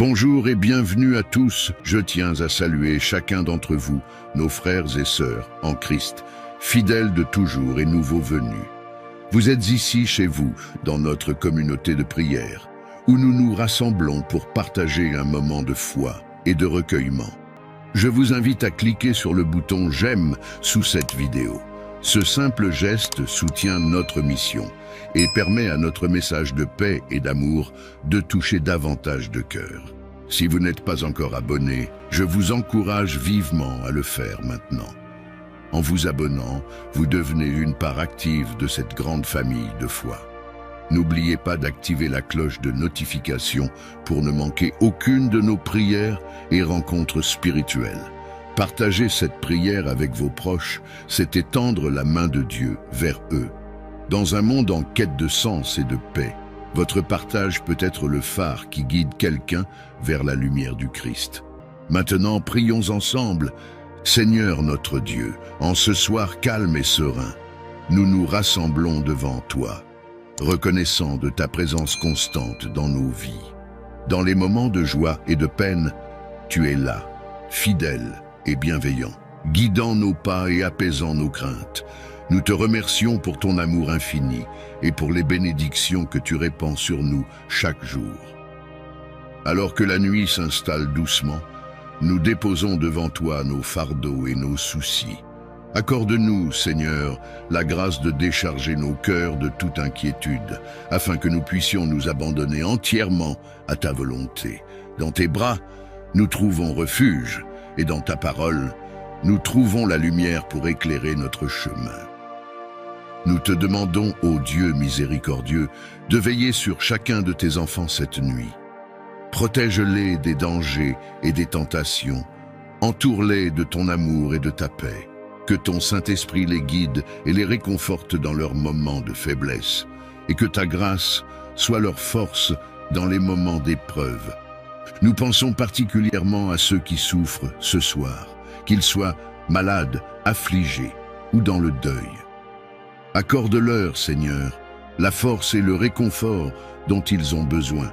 Bonjour et bienvenue à tous. Je tiens à saluer chacun d'entre vous, nos frères et sœurs en Christ, fidèles de toujours et nouveaux venus. Vous êtes ici chez vous, dans notre communauté de prière, où nous nous rassemblons pour partager un moment de foi et de recueillement. Je vous invite à cliquer sur le bouton « J'aime » sous cette vidéo. Ce simple geste soutient notre mission et permet à notre message de paix et d'amour de toucher davantage de cœurs. Si vous n'êtes pas encore abonné, je vous encourage vivement à le faire maintenant. En vous abonnant, vous devenez une part active de cette grande famille de foi. N'oubliez pas d'activer la cloche de notification pour ne manquer aucune de nos prières et rencontres spirituelles. Partager cette prière avec vos proches, c'est étendre la main de Dieu vers eux. Dans un monde en quête de sens et de paix, votre partage peut être le phare qui guide quelqu'un vers la lumière du Christ. Maintenant, prions ensemble. Seigneur notre Dieu, en ce soir calme et serein, nous nous rassemblons devant toi, reconnaissant de ta présence constante dans nos vies. Dans les moments de joie et de peine, tu es là, fidèle et bienveillant, guidant nos pas et apaisant nos craintes. Nous te remercions pour ton amour infini et pour les bénédictions que tu répands sur nous chaque jour. Alors que la nuit s'installe doucement, nous déposons devant toi nos fardeaux et nos soucis. Accorde-nous, Seigneur, la grâce de décharger nos cœurs de toute inquiétude, afin que nous puissions nous abandonner entièrement à ta volonté. Dans tes bras, nous trouvons refuge, et dans ta parole, nous trouvons la lumière pour éclairer notre chemin. Nous te demandons, ô Dieu miséricordieux, de veiller sur chacun de tes enfants cette nuit. Protège-les des dangers et des tentations. Entoure-les de ton amour et de ta paix. Que ton Saint-Esprit les guide et les réconforte dans leurs moments de faiblesse, et que ta grâce soit leur force dans les moments d'épreuve. Nous pensons particulièrement à ceux qui souffrent ce soir, qu'ils soient malades, affligés ou dans le deuil. Accorde-leur, Seigneur, la force et le réconfort dont ils ont besoin,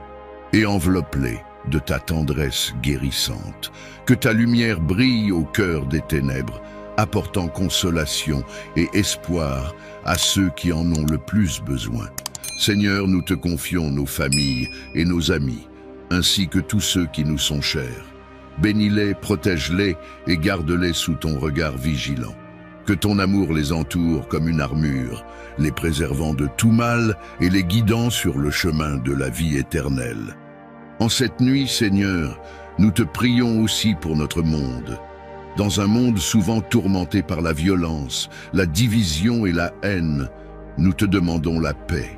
et enveloppe-les de ta tendresse guérissante. Que ta lumière brille au cœur des ténèbres, apportant consolation et espoir à ceux qui en ont le plus besoin. Seigneur, nous te confions nos familles et nos amis, ainsi que tous ceux qui nous sont chers. Bénis-les, protège-les et garde-les sous ton regard vigilant. Que ton amour les entoure comme une armure, les préservant de tout mal et les guidant sur le chemin de la vie éternelle. En cette nuit, Seigneur, nous te prions aussi pour notre monde. Dans un monde souvent tourmenté par la violence, la division et la haine, nous te demandons la paix.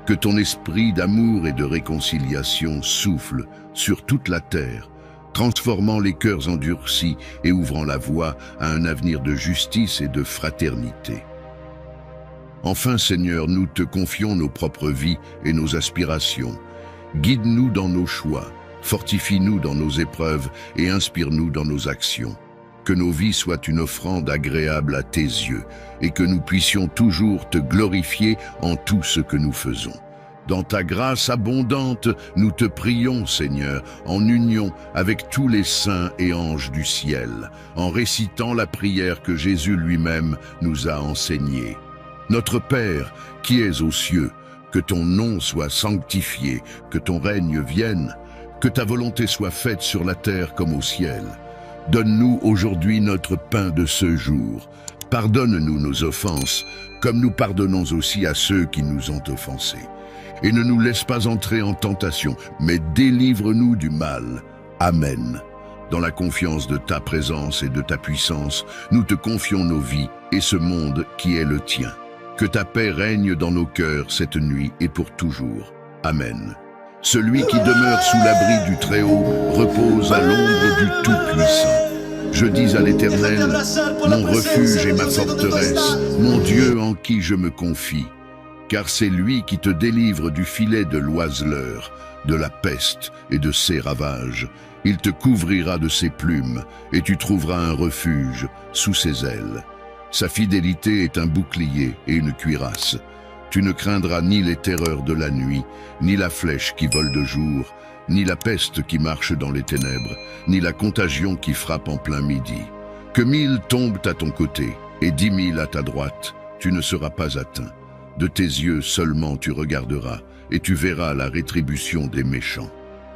Que ton esprit d'amour et de réconciliation souffle sur toute la terre, transformant les cœurs endurcis et ouvrant la voie à un avenir de justice et de fraternité. Enfin, Seigneur, nous te confions nos propres vies et nos aspirations. Guide-nous dans nos choix, fortifie-nous dans nos épreuves et inspire-nous dans nos actions. Que nos vies soient une offrande agréable à tes yeux et que nous puissions toujours te glorifier en tout ce que nous faisons. Dans ta grâce abondante, nous te prions, Seigneur, en union avec tous les saints et anges du ciel, en récitant la prière que Jésus lui-même nous a enseignée. Notre Père, qui es aux cieux, que ton nom soit sanctifié, que ton règne vienne, que ta volonté soit faite sur la terre comme au ciel. Donne-nous aujourd'hui notre pain de ce jour. Pardonne-nous nos offenses, comme nous pardonnons aussi à ceux qui nous ont offensés. Et ne nous laisse pas entrer en tentation, mais délivre-nous du mal. Amen. Dans la confiance de ta présence et de ta puissance, nous te confions nos vies et ce monde qui est le tien. Que ta paix règne dans nos cœurs cette nuit et pour toujours. Amen. Celui qui demeure sous l'abri du Très-Haut repose à l'ombre du Tout-Puissant. Je dis à l'Éternel, mon refuge et ma forteresse, mon Dieu en qui je me confie. Car c'est lui qui te délivre du filet de l'oiseleur, de la peste et de ses ravages. Il te couvrira de ses plumes, et tu trouveras un refuge sous ses ailes. Sa fidélité est un bouclier et une cuirasse. Tu ne craindras ni les terreurs de la nuit, ni la flèche qui vole de jour, ni la peste qui marche dans les ténèbres, ni la contagion qui frappe en plein midi. Que 1000 tombent à ton côté et 10 000 à ta droite, tu ne seras pas atteint. De tes yeux seulement tu regarderas, et tu verras la rétribution des méchants.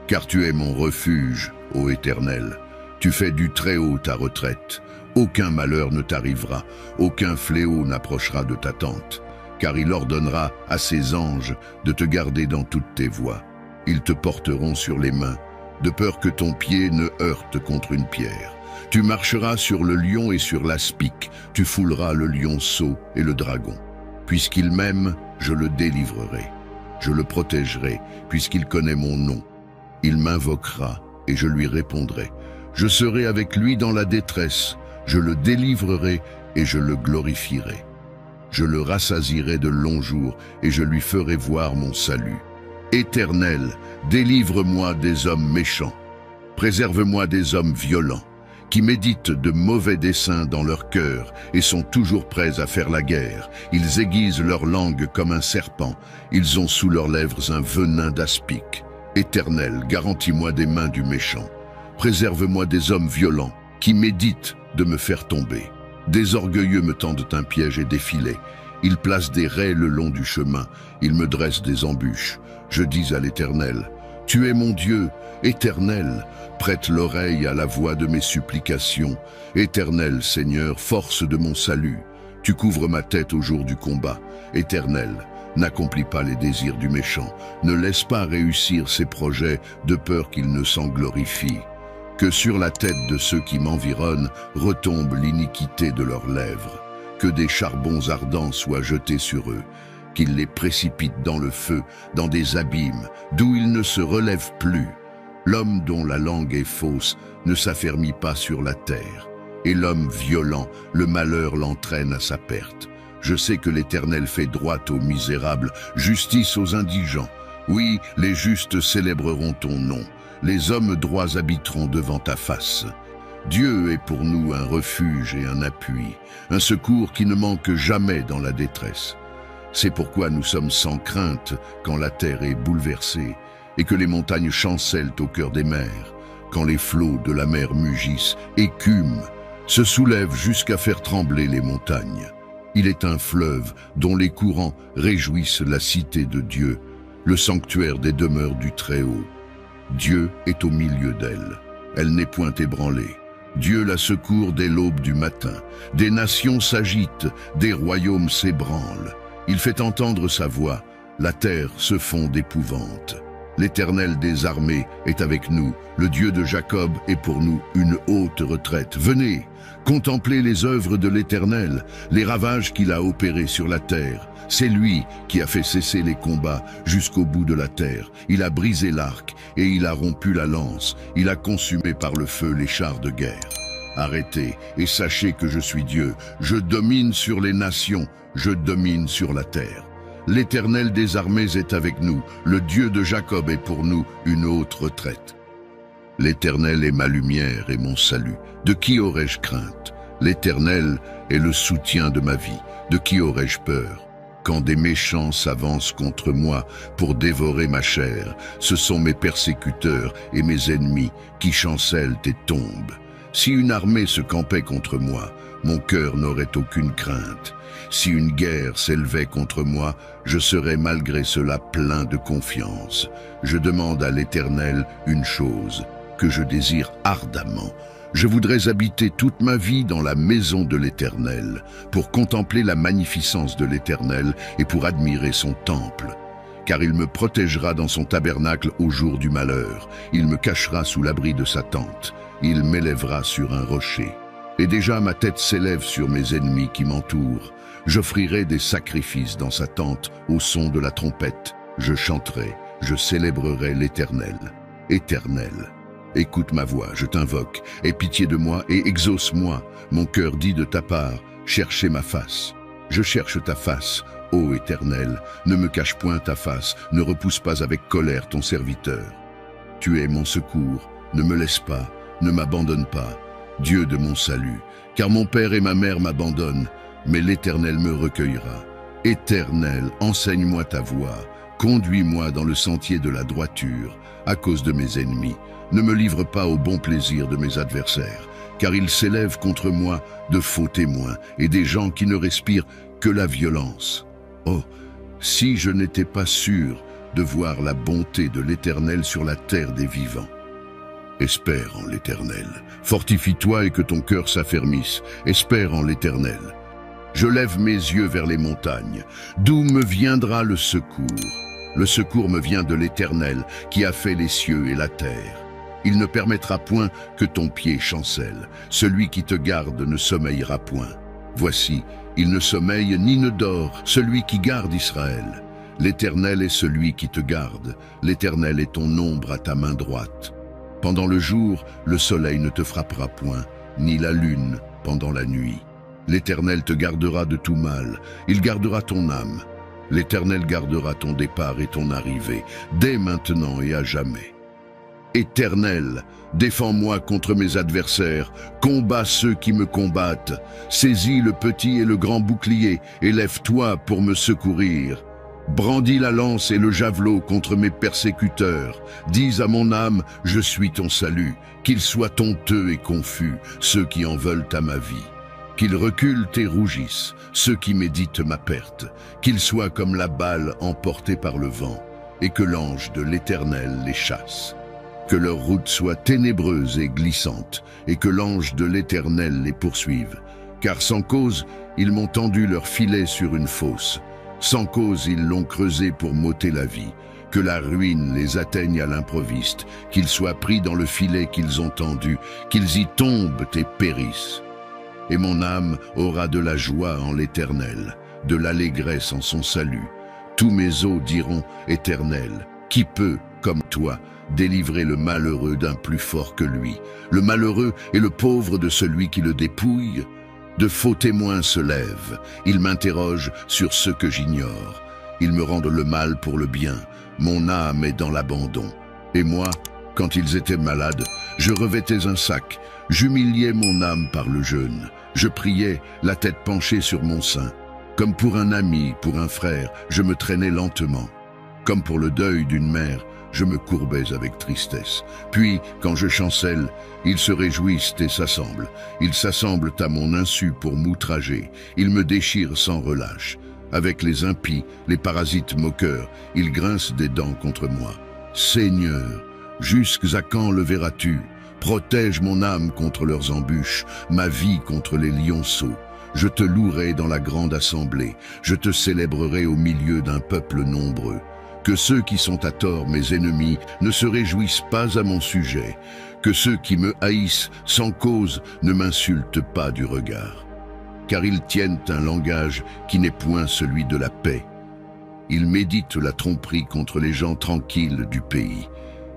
Car tu es mon refuge, ô Éternel. Tu fais du Très-Haut ta retraite. Aucun malheur ne t'arrivera, aucun fléau n'approchera de ta tente. Car il ordonnera à ses anges de te garder dans toutes tes voies. Ils te porteront sur les mains, de peur que ton pied ne heurte contre une pierre. Tu marcheras sur le lion et sur l'aspic, tu fouleras le lionceau et le dragon. Puisqu'il m'aime, je le délivrerai. Je le protégerai, puisqu'il connaît mon nom. Il m'invoquera, et je lui répondrai. Je serai avec lui dans la détresse, je le délivrerai, et je le glorifierai. Je le rassasierai de longs jours, et je lui ferai voir mon salut. Éternel, délivre-moi des hommes méchants. Préserve-moi des hommes violents, qui méditent de mauvais desseins dans leur cœur et sont toujours prêts à faire la guerre. Ils aiguisent leur langue comme un serpent, ils ont sous leurs lèvres un venin d'aspic. Éternel, garantis-moi des mains du méchant. Préserve-moi des hommes violents, qui méditent de me faire tomber. Des orgueilleux me tendent un piège et des filets. Ils placent des raies le long du chemin, ils me dressent des embûches. Je dis à l'Éternel, « Tu es mon Dieu, Éternel, prête l'oreille à la voix de mes supplications. Éternel, Seigneur, force de mon salut, tu couvres ma tête au jour du combat. Éternel, n'accomplis pas les désirs du méchant, ne laisse pas réussir ses projets de peur qu'il ne s'en glorifie. Que sur la tête de ceux qui m'environnent retombe l'iniquité de leurs lèvres. Que des charbons ardents soient jetés sur eux, qu'il les précipite dans le feu, dans des abîmes, d'où ils ne se relèvent plus. L'homme dont la langue est fausse ne s'affermit pas sur la terre, et l'homme violent, le malheur l'entraîne à sa perte. Je sais que l'Éternel fait droit aux misérables, justice aux indigents. Oui, les justes célébreront ton nom, les hommes droits habiteront devant ta face. Dieu est pour nous un refuge et un appui, un secours qui ne manque jamais dans la détresse. C'est pourquoi nous sommes sans crainte quand la terre est bouleversée et que les montagnes chancellent au cœur des mers, quand les flots de la mer mugissent, écument, se soulèvent jusqu'à faire trembler les montagnes. Il est un fleuve dont les courants réjouissent la cité de Dieu, le sanctuaire des demeures du Très-Haut. Dieu est au milieu d'elle, elle n'est point ébranlée. Dieu la secourt dès l'aube du matin. Des nations s'agitent, des royaumes s'ébranlent. Il fait entendre sa voix, la terre se fond d'épouvante. L'Éternel des armées est avec nous, le Dieu de Jacob est pour nous une haute retraite. Venez, contemplez les œuvres de l'Éternel, les ravages qu'il a opérés sur la terre. C'est lui qui a fait cesser les combats jusqu'au bout de la terre. Il a brisé l'arc et il a rompu la lance. Il a consumé par le feu les chars de guerre. Arrêtez et sachez que je suis Dieu. Je domine sur les nations, je domine sur la terre. L'Éternel des armées est avec nous, le Dieu de Jacob est pour nous une haute retraite. L'Éternel est ma lumière et mon salut. De qui aurais-je crainte? L'Éternel est le soutien de ma vie. De qui aurais-je peur? Quand des méchants s'avancent contre moi pour dévorer ma chair, ce sont mes persécuteurs et mes ennemis qui chancellent et tombent. Si une armée se campait contre moi, mon cœur n'aurait aucune crainte. Si une guerre s'élevait contre moi, je serais malgré cela plein de confiance. Je demande à l'Éternel une chose, que je désire ardemment. Je voudrais habiter toute ma vie dans la maison de l'Éternel, pour contempler la magnificence de l'Éternel et pour admirer son temple. Car il me protégera dans son tabernacle au jour du malheur. Il me cachera sous l'abri de sa tente. Il m'élèvera sur un rocher. Et déjà ma tête s'élève sur mes ennemis qui m'entourent. J'offrirai des sacrifices dans sa tente au son de la trompette. Je chanterai, je célébrerai l'Éternel. Éternel, écoute ma voix, je t'invoque. Aie pitié de moi et exauce-moi. Mon cœur dit de ta part, cherchez ma face. Je cherche ta face, ô Éternel. Ne me cache point ta face, ne repousse pas avec colère ton serviteur. Tu es mon secours, ne me laisse pas, ne m'abandonne pas, Dieu de mon salut. Car mon père et ma mère m'abandonnent, mais l'Éternel me recueillera. Éternel, enseigne-moi ta voie, Conduis-moi dans le sentier de la droiture, à cause de mes ennemis. Ne me livre pas au bon plaisir de mes adversaires, car ils s'élèvent contre moi de faux témoins et des gens qui ne respirent que la violence. Oh, si je n'étais pas sûr de voir la bonté de l'Éternel sur la terre des vivants. Espère en l'Éternel. Fortifie-toi et que ton cœur s'affermisse. Espère en l'Éternel. Je lève mes yeux vers les montagnes. D'où me viendra le secours? Le secours me vient de l'Éternel, qui a fait les cieux et la terre. Il ne permettra point que ton pied chancelle. Celui qui te garde ne sommeillera point. Voici, il ne sommeille ni ne dort, celui qui garde Israël. L'Éternel est celui qui te garde. L'Éternel est ton ombre à ta main droite. Pendant le jour, le soleil ne te frappera point, ni la lune pendant la nuit. L'Éternel te gardera de tout mal, il gardera ton âme. L'Éternel gardera ton départ et ton arrivée, dès maintenant et à jamais. Éternel, défends-moi contre mes adversaires, combats ceux qui me combattent. Saisis le petit et le grand bouclier, et lève-toi pour me secourir. Brandis la lance et le javelot contre mes persécuteurs. Dis à mon âme, je suis ton salut. Qu'ils soient honteux et confus, ceux qui en veulent à ma vie. Qu'ils reculent et rougissent, ceux qui méditent ma perte. Qu'ils soient comme la balle emportée par le vent, et que l'ange de l'Éternel les chasse. Que leur route soit ténébreuse et glissante, et que l'ange de l'Éternel les poursuive. Car sans cause, ils m'ont tendu leur filet sur une fosse. Sans cause, ils l'ont creusé pour m'ôter la vie. Que la ruine les atteigne à l'improviste, qu'ils soient pris dans le filet qu'ils ont tendu, qu'ils y tombent et périssent. Et mon âme aura de la joie en l'Éternel, de l'allégresse en son salut. Tous mes os diront, Éternel, qui peut, comme toi, délivrer le malheureux d'un plus fort que lui, le malheureux et le pauvre de celui qui le dépouille? De faux témoins se lèvent, ils m'interrogent sur ce que j'ignore. Ils me rendent le mal pour le bien, mon âme est dans l'abandon. Et moi, quand ils étaient malades, je revêtais un sac, j'humiliais mon âme par le jeûne. Je priais, la tête penchée sur mon sein. Comme pour un ami, pour un frère, je me traînais lentement. Comme pour le deuil d'une mère, je me courbais avec tristesse. Puis, quand je chancelle, ils se réjouissent et s'assemblent. Ils s'assemblent à mon insu pour m'outrager. Ils me déchirent sans relâche. Avec les impies, les parasites moqueurs, ils grincent des dents contre moi. Seigneur, jusqu'à quand le verras-tu? Protège mon âme contre leurs embûches, ma vie contre les lionceaux. Je te louerai dans la grande assemblée, je te célébrerai au milieu d'un peuple nombreux. Que ceux qui sont à tort mes ennemis ne se réjouissent pas à mon sujet, que ceux qui me haïssent sans cause ne m'insultent pas du regard. Car ils tiennent un langage qui n'est point celui de la paix. Ils méditent la tromperie contre les gens tranquilles du pays.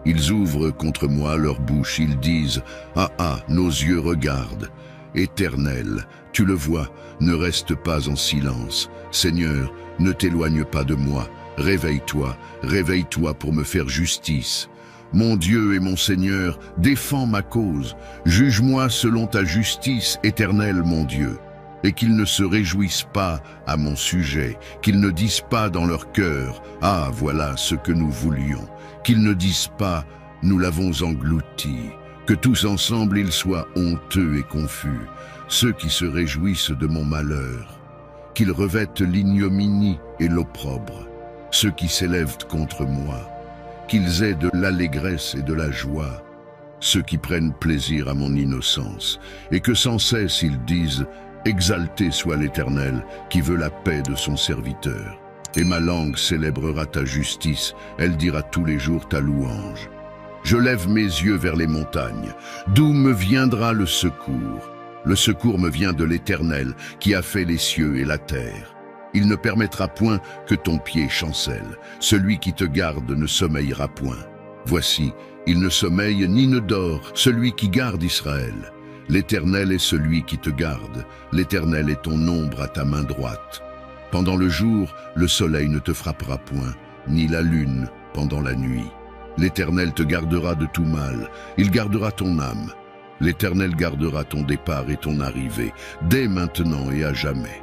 Ils ouvrent contre moi leur bouche, ils disent « Ah ah, nos yeux regardent ». Éternel, tu le vois, ne reste pas en silence. Seigneur, ne t'éloigne pas de moi. Réveille-toi, réveille-toi pour me faire justice. Mon Dieu et mon Seigneur, défends ma cause. Juge-moi selon ta justice, Éternel mon Dieu. Et qu'ils ne se réjouissent pas à mon sujet, qu'ils ne disent pas dans leur cœur « Ah, voilà ce que nous voulions », qu'ils ne disent pas « Nous l'avons englouti », que tous ensemble ils soient honteux et confus, ceux qui se réjouissent de mon malheur, qu'ils revêtent l'ignominie et l'opprobre, ceux qui s'élèvent contre moi, qu'ils aient de l'allégresse et de la joie, ceux qui prennent plaisir à mon innocence, et que sans cesse ils disent « Exalté soit l'Éternel, qui veut la paix de son serviteur. » Et ma langue célébrera ta justice, elle dira tous les jours ta louange. Je lève mes yeux vers les montagnes. D'où me viendra le secours? Le secours me vient de l'Éternel, qui a fait les cieux et la terre. Il ne permettra point que ton pied chancelle. Celui qui te garde ne sommeillera point. Voici, il ne sommeille ni ne dort, celui qui garde Israël. L'Éternel est celui qui te garde. L'Éternel est ton ombre à ta main droite. Pendant le jour, le soleil ne te frappera point, ni la lune pendant la nuit. L'Éternel te gardera de tout mal, il gardera ton âme. L'Éternel gardera ton départ et ton arrivée, dès maintenant et à jamais.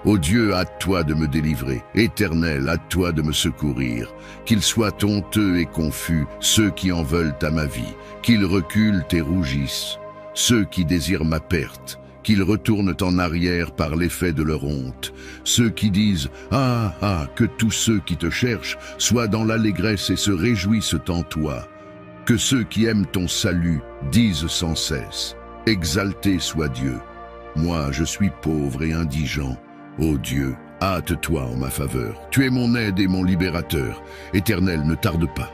Ô Dieu, hâte-toi de me délivrer. Éternel, hâte-toi de me secourir. Qu'ils soient honteux et confus, ceux qui en veulent à ma vie. Qu'ils reculent et rougissent, ceux qui désirent ma perte. Qu'ils retournent en arrière par l'effet de leur honte. Ceux qui disent « Ah, ah !» Que tous ceux qui te cherchent soient dans l'allégresse et se réjouissent en toi. Que ceux qui aiment ton salut disent sans cesse « Exalté soit Dieu !» Moi, je suis pauvre et indigent. Ô Dieu, hâte-toi en ma faveur. Tu es mon aide et mon libérateur. Éternel, ne tarde pas.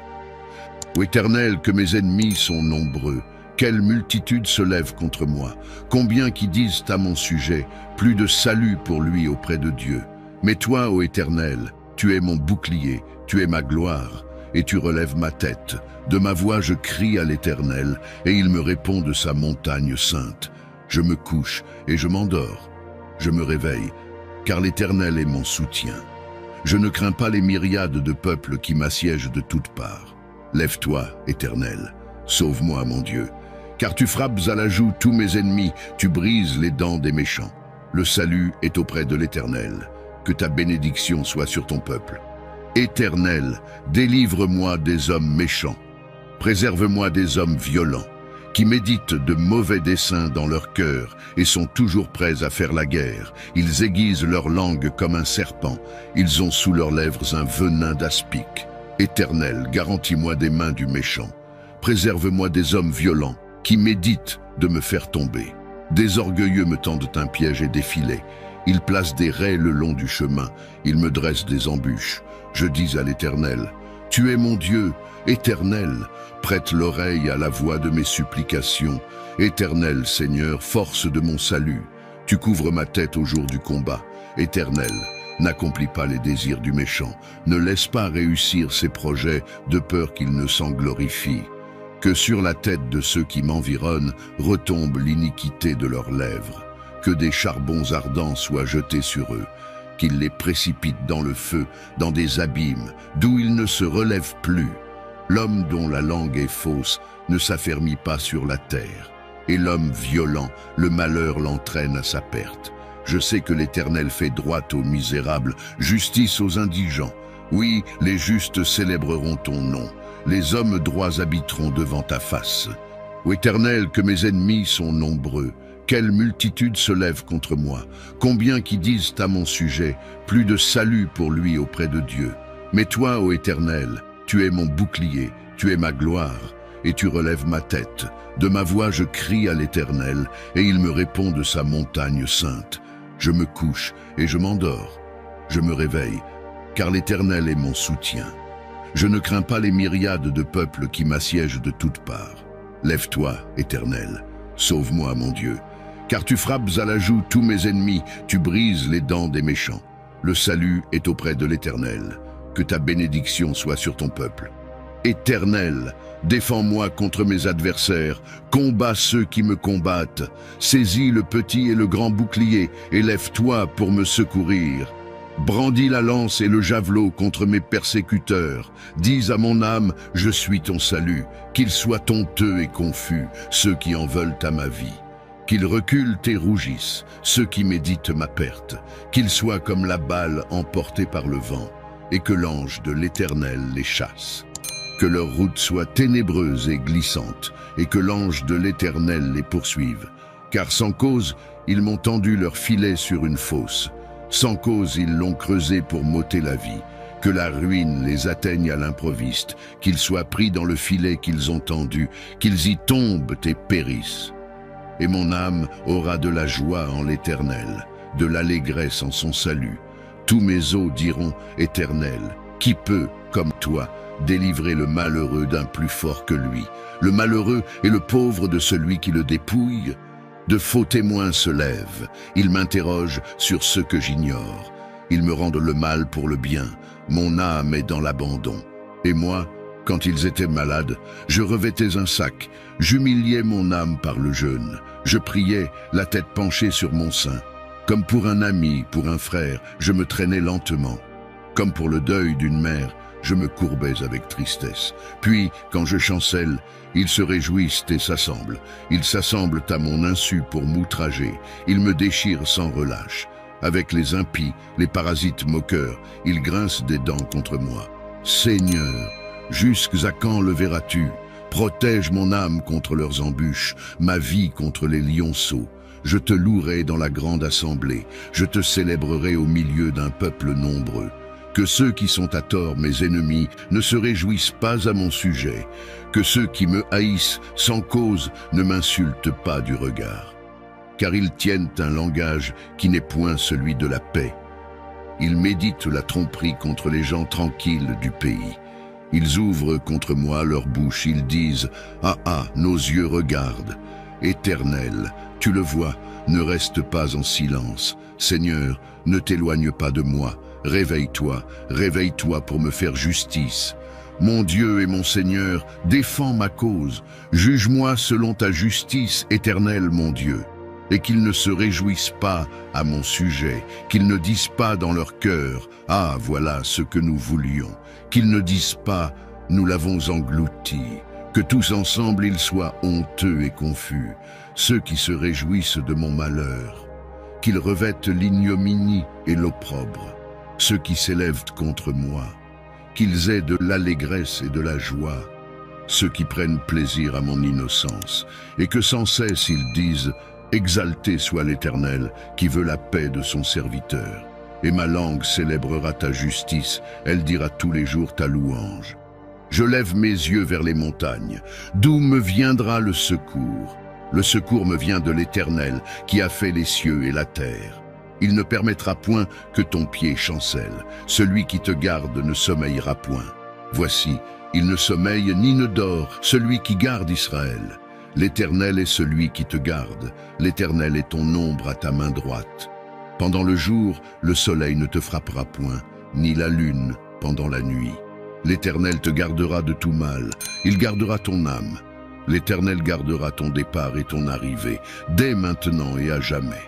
Ô Éternel, que mes ennemis sont nombreux. Quelle multitude se lève contre moi. Combien qui disent à mon sujet, plus de salut pour lui auprès de Dieu. Mais toi, ô Éternel, tu es mon bouclier, tu es ma gloire, et tu relèves ma tête. De ma voix je crie à l'Éternel, et il me répond de sa montagne sainte. Je me couche et je m'endors. Je me réveille, car l'Éternel est mon soutien. Je ne crains pas les myriades de peuples qui m'assiègent de toutes parts. Lève-toi, Éternel, sauve-moi, mon Dieu. Car tu frappes à la joue tous mes ennemis, tu brises les dents des méchants. Le salut est auprès de l'Éternel. Que ta bénédiction soit sur ton peuple. Éternel, délivre-moi des hommes méchants. Préserve-moi des hommes violents, qui méditent de mauvais desseins dans leur cœur et sont toujours prêts à faire la guerre. Ils aiguisent leur langue comme un serpent. Ils ont sous leurs lèvres un venin d'aspic. Éternel, garantis-moi des mains du méchant. Préserve-moi des hommes violents, qui méditent de me faire tomber. Des orgueilleux me tendent un piège et des filets. Ils placent des raies le long du chemin. Ils me dressent des embûches. Je dis à l'Éternel, « Tu es mon Dieu, Éternel, prête l'oreille à la voix de mes supplications. Éternel, Seigneur, force de mon salut. Tu couvres ma tête au jour du combat. Éternel, n'accomplis pas les désirs du méchant. Ne laisse pas réussir ses projets de peur qu'il ne s'en glorifie. Que sur la tête de ceux qui m'environnent retombe l'iniquité de leurs lèvres. Que des charbons ardents soient jetés sur eux. Qu'ils les précipitent dans le feu, dans des abîmes, d'où ils ne se relèvent plus. L'homme dont la langue est fausse ne s'affermit pas sur la terre. Et l'homme violent, le malheur l'entraîne à sa perte. Je sais que l'Éternel fait droit aux misérables, justice aux indigents. Oui, les justes célébreront ton nom. Les hommes droits habiteront devant ta face. Ô Éternel, que mes ennemis sont nombreux. Quelle multitude se lève contre moi. Combien qui disent à mon sujet, plus de salut pour lui auprès de Dieu. Mais toi, ô Éternel, tu es mon bouclier, tu es ma gloire, et tu relèves ma tête. De ma voix je crie à l'Éternel, et il me répond de sa montagne sainte. Je me couche et je m'endors. Je me réveille, car l'Éternel est mon soutien. Je ne crains pas les myriades de peuples qui m'assiègent de toutes parts. Lève-toi, Éternel, sauve-moi, mon Dieu. Car tu frappes à la joue tous mes ennemis, tu brises les dents des méchants. Le salut est auprès de l'Éternel. Que ta bénédiction soit sur ton peuple. Éternel, défends-moi contre mes adversaires, combats ceux qui me combattent. Saisis le petit et le grand bouclier, et lève-toi pour me secourir. Brandis la lance et le javelot contre mes persécuteurs. Dis à mon âme, je suis ton salut. Qu'ils soient honteux et confus, ceux qui en veulent à ma vie. Qu'ils reculent et rougissent, ceux qui méditent ma perte. Qu'ils soient comme la balle emportée par le vent, et que l'ange de l'Éternel les chasse. Que leur route soit ténébreuse et glissante, et que l'ange de l'Éternel les poursuive. Car sans cause, ils m'ont tendu leur filet sur une fosse. Sans cause, ils l'ont creusé pour m'ôter la vie. Que la ruine les atteigne à l'improviste, qu'ils soient pris dans le filet qu'ils ont tendu, qu'ils y tombent et périssent. Et mon âme aura de la joie en l'Éternel, de l'allégresse en son salut. Tous mes os diront, Éternel, qui peut, comme toi, délivrer le malheureux d'un plus fort que lui, le malheureux et le pauvre de celui qui le dépouille? De faux témoins se lèvent, ils m'interrogent sur ce que j'ignore. Ils me rendent le mal pour le bien, mon âme est dans l'abandon. Et moi, quand ils étaient malades, je revêtais un sac, j'humiliais mon âme par le jeûne. Je priais, la tête penchée sur mon sein. Comme pour un ami, pour un frère, je me traînais lentement. Comme pour le deuil d'une mère, je me courbais avec tristesse. Puis, quand je chancelle, ils se réjouissent et s'assemblent. Ils s'assemblent à mon insu pour m'outrager. Ils me déchirent sans relâche. Avec les impies, les parasites moqueurs, ils grincent des dents contre moi. Seigneur, jusqu'à quand le verras-tu? Protège mon âme contre leurs embûches, ma vie contre les lionceaux. Je te louerai dans la grande assemblée, je te célébrerai au milieu d'un peuple nombreux. Que ceux qui sont à tort mes ennemis ne se réjouissent pas à mon sujet, que ceux qui me haïssent sans cause ne m'insultent pas du regard. Car ils tiennent un langage qui n'est point celui de la paix. Ils méditent la tromperie contre les gens tranquilles du pays. Ils ouvrent contre moi leur bouche, ils disent « Ah ah, nos yeux regardent ». Éternel, tu le vois, ne reste pas en silence. Seigneur, ne t'éloigne pas de moi. Réveille-toi, réveille-toi pour me faire justice. Mon Dieu et mon Seigneur, défends ma cause. Juge-moi selon ta justice, Éternel mon Dieu. Et qu'ils ne se réjouissent pas à mon sujet, qu'ils ne disent pas dans leur cœur « Ah, voilà ce que nous voulions », qu'ils ne disent pas « Nous l'avons englouti », que tous ensemble ils soient honteux et confus, ceux qui se réjouissent de mon malheur, qu'ils revêtent l'ignominie et l'opprobre, ceux qui s'élèvent contre moi, qu'ils aient de l'allégresse et de la joie, ceux qui prennent plaisir à mon innocence, et que sans cesse ils disent « Exalté soit l'Éternel, qui veut la paix de son serviteur. Et ma langue célébrera ta justice, elle dira tous les jours ta louange. Je lève mes yeux vers les montagnes. D'où me viendra le secours? Le secours me vient de l'Éternel, qui a fait les cieux et la terre. Il ne permettra point que ton pied chancelle. Celui qui te garde ne sommeillera point. Voici, il ne sommeille ni ne dort, celui qui garde Israël. L'Éternel est celui qui te garde. L'Éternel est ton ombre à ta main droite. Pendant le jour, le soleil ne te frappera point, ni la lune pendant la nuit. L'Éternel te gardera de tout mal. Il gardera ton âme. L'Éternel gardera ton départ et ton arrivée, dès maintenant et à jamais.